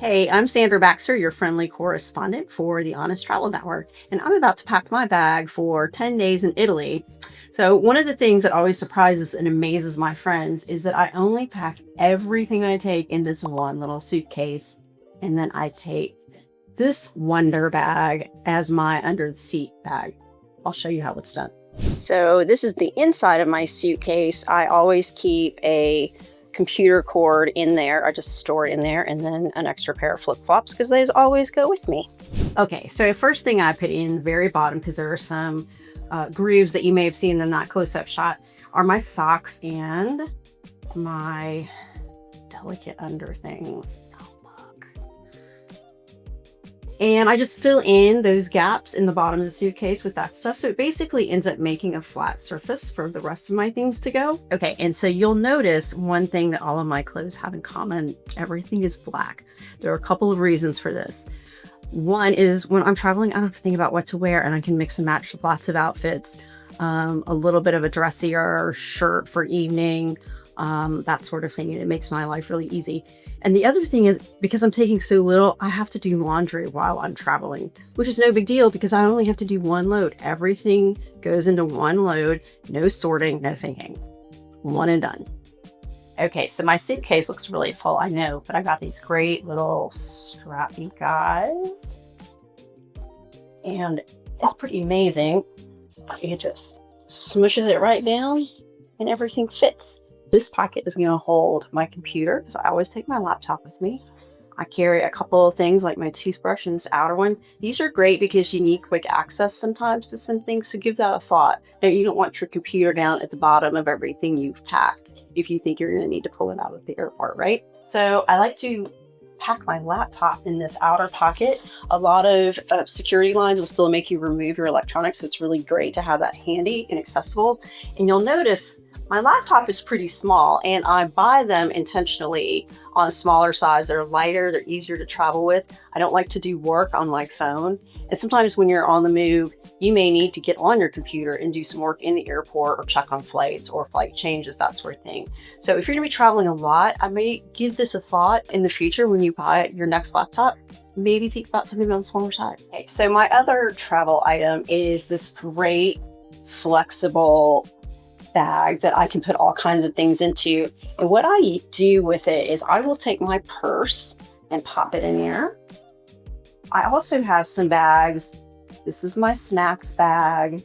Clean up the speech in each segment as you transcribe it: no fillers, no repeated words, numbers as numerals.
Hey, I'm Sandra Baxter, your friendly correspondent for the Honest Travel Network, and I'm about to pack my bag for 10 days in Italy. So, one of the things that always surprises and amazes my friends is that I only pack everything I take in this one little suitcase, and then I take this wonder bag as my under the seat bag. I'll show you how it's done. So, this is the inside of my suitcase. I always keep a computer cord in there. I just store it in there, and then an extra pair of flip-flops because they always go with me. Okay, so first thing I put in the very bottom, because there are some grooves that you may have seen in that close-up shot, are my socks and my delicate under things. And I just fill in those gaps in the bottom of the suitcase with that stuff. So it basically ends up making a flat surface for the rest of my things to go. Okay, and so you'll notice one thing that all of my clothes have in common. Everything is black. There are a couple of reasons for this. One is when I'm traveling, I don't have to think about what to wear, and I can mix and match with lots of outfits. A little bit of a dressier shirt for evening, that sort of thing. And it makes my life really easy. And the other thing is, because I'm taking so little, I have to do laundry while I'm traveling, which is no big deal because I only have to do one load. Everything goes into one load, no sorting, no thinking. One and done. Okay, so my suitcase looks really full, I know, but I got these great little strappy guys. And it's pretty amazing. It just smushes it right down and everything fits. This pocket is going to hold my computer because I always take my laptop with me. I carry a couple of things like my toothbrush and this outer one. These are great because you need quick access sometimes to some things, so give that a thought. Now, you don't want your computer down at the bottom of everything you've packed if you think you're going to need to pull it out at the airport, right? So I like to pack my laptop in this outer pocket. A lot of security lines will still make you remove your electronics, so it's really great to have that handy and accessible. And you'll notice my laptop is pretty small, and I buy them intentionally on a smaller size. They're lighter, they're easier to travel with. I don't like to do work on my phone. And sometimes when you're on the move, you may need to get on your computer and do some work in the airport or check on flights or flight changes, that sort of thing. So if you're gonna be traveling a lot, I may give this a thought in the future when you buy your next laptop. Maybe think about something on the smaller size. Okay, so my other travel item is this great flexible bag that I can put all kinds of things into. And what I do with it is I will take my purse and pop it in there. I also have some bags. This is my snacks bag.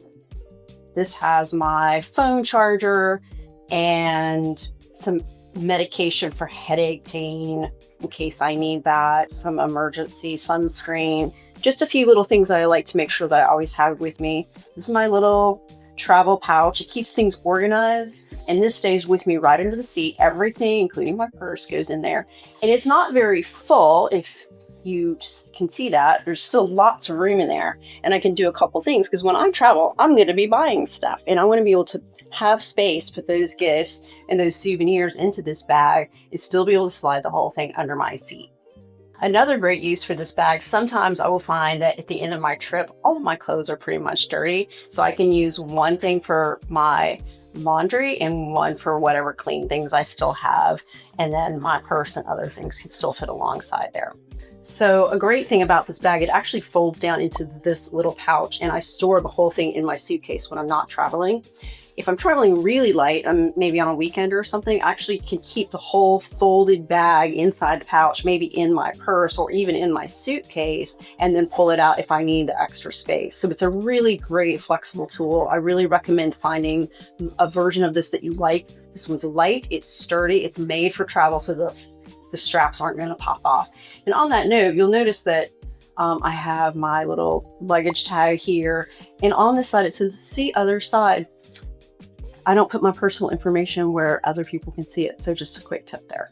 This has my phone charger and some medication for headache pain in case I need that, some emergency sunscreen, just a few little things that I like to make sure that I always have with me. This is my little travel pouch. It keeps things organized, and this stays with me right under the seat. Everything, including my purse, goes in there, and it's not very full. If you can see that, there's still lots of room in there, and I can do a couple things because when I travel, I'm going to be buying stuff, and I want to be able to have space, put those gifts and those souvenirs into this bag, and still be able to slide the whole thing under my seat. Another great use for this bag, sometimes I will find that at the end of my trip, all of my clothes are pretty much dirty. So I can use one thing for my laundry and one for whatever clean things I still have. And then my purse and other things can still fit alongside there. So a great thing about this bag, it actually folds down into this little pouch, and I store the whole thing in my suitcase when I'm not traveling. If I'm traveling really light, maybe on a weekend or something, I actually can keep the whole folded bag inside the pouch, maybe in my purse or even in my suitcase, and then pull it out if I need the extra space. So it's a really great flexible tool. I really recommend finding a version of this that you like. This one's light, it's sturdy, it's made for travel, so the straps aren't going to pop off. And on that note, you'll notice that I have my little luggage tag here, and on this side it says see other side. I don't put my personal information where other people can see it, so just a quick tip there.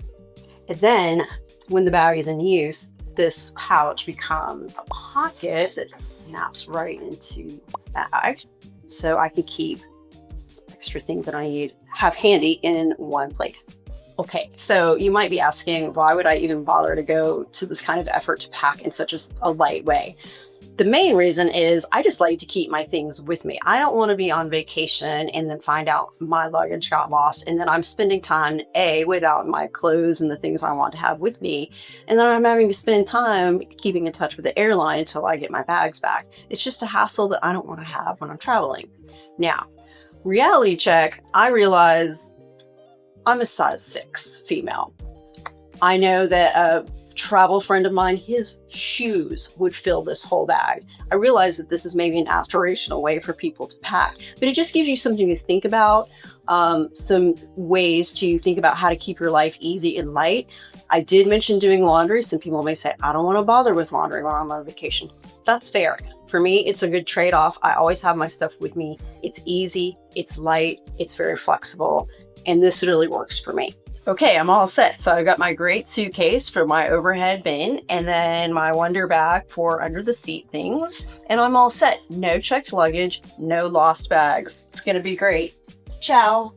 And then when the bag is in use, this pouch becomes a pocket that snaps right into the bag, so I can keep extra things that I have handy in one place. Okay, so you might be asking, why would I even bother to go to this kind of effort to pack in such a light way? The main reason is I just like to keep my things with me. I don't want to be on vacation and then find out my luggage got lost. And then I'm spending time, A, without my clothes and the things I want to have with me. And then I'm having to spend time keeping in touch with the airline until I get my bags back. It's just a hassle that I don't want to have when I'm traveling. Now, reality check, I realize I'm a size 6 female. I know that a travel friend of mine, his shoes would fill this whole bag. I realize that this is maybe an aspirational way for people to pack, but it just gives you something to think about, some ways to think about how to keep your life easy and light. I did mention doing laundry. Some people may say, I don't want to bother with laundry when I'm on vacation. That's fair. For me, it's a good trade-off. I always have my stuff with me. It's easy, it's light, it's very flexible, and this really works for me. Okay, I'm all set. So I've got my great suitcase for my overhead bin and then my wonder bag for under the seat things. And I'm all set. No checked luggage, no lost bags. It's gonna be great. Ciao.